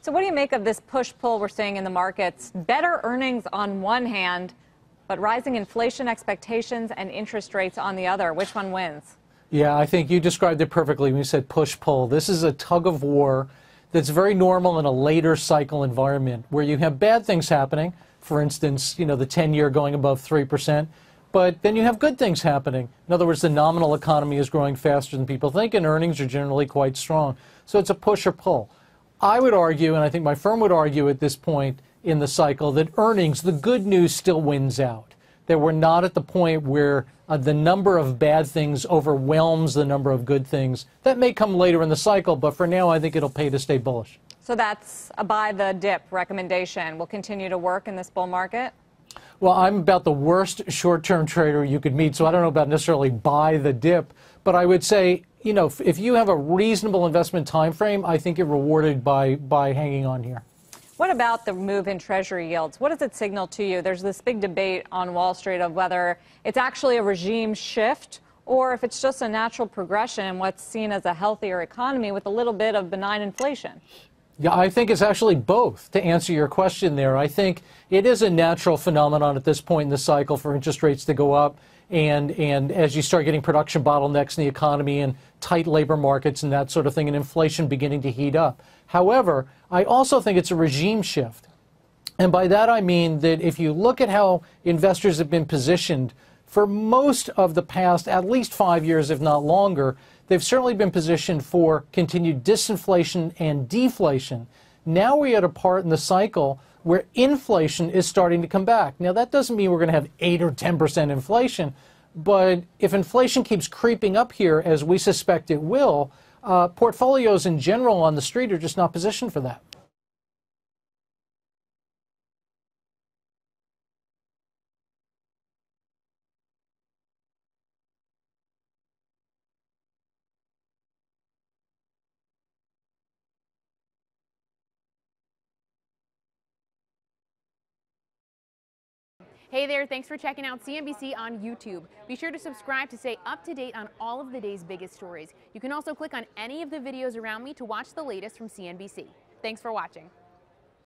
So what do you make of this push-pull we're seeing in the markets? Better earnings on one hand, but rising inflation expectations and interest rates on the other. Which one wins? Yeah, I think you described it perfectly when you said push-pull. This is a tug-of-war that's very normal in a later cycle environment where you have bad things happening. For instance, the 10-year going above 3%. But then you have good things happening. In other words, the nominal economy is growing faster than people think, and earnings are generally quite strong. So it's a push or pull. I would argue, and I think my firm would argue at this point in the cycle, that earnings, the good news, still wins out. That we're not at the point where the number of bad things overwhelms the number of good things. That may come later in the cycle, but for now I think it'll pay to stay bullish. So that's a buy the dip recommendation. Will continue to work in this bull market? Well, I'm about the worst short-term trader you could meet, so I don't know about necessarily buy the dip, but I would say, if you have a reasonable investment time frame, I think you're rewarded by hanging on here. What about the move in Treasury yields? What does it signal to you? There's this big debate on Wall Street of whether it's actually a regime shift or if it's just a natural progression in what's seen as a healthier economy with a little bit of benign inflation. Yeah, I think it's actually both, to answer your question there. I think it is a natural phenomenon at this point in the cycle for interest rates to go up. And as you start getting production bottlenecks in the economy and tight labor markets and that sort of thing, and inflation beginning to heat up. However, I also think it's a regime shift. And by that I mean that if you look at how investors have been positioned for most of the past at least 5 years, if not longer, they've certainly been positioned for continued disinflation and deflation. Now we're at a part in the cycle where inflation is starting to come back. Now, that doesn't mean we're going to have 8 or 10% inflation, but if inflation keeps creeping up here, as we suspect it will, portfolios in general on the street are just not positioned for that. Hey there, thanks for checking out CNBC on YouTube. Be sure to subscribe to stay up to date on all of the day's biggest stories. You can also click on any of the videos around me to watch the latest from CNBC. Thanks for watching.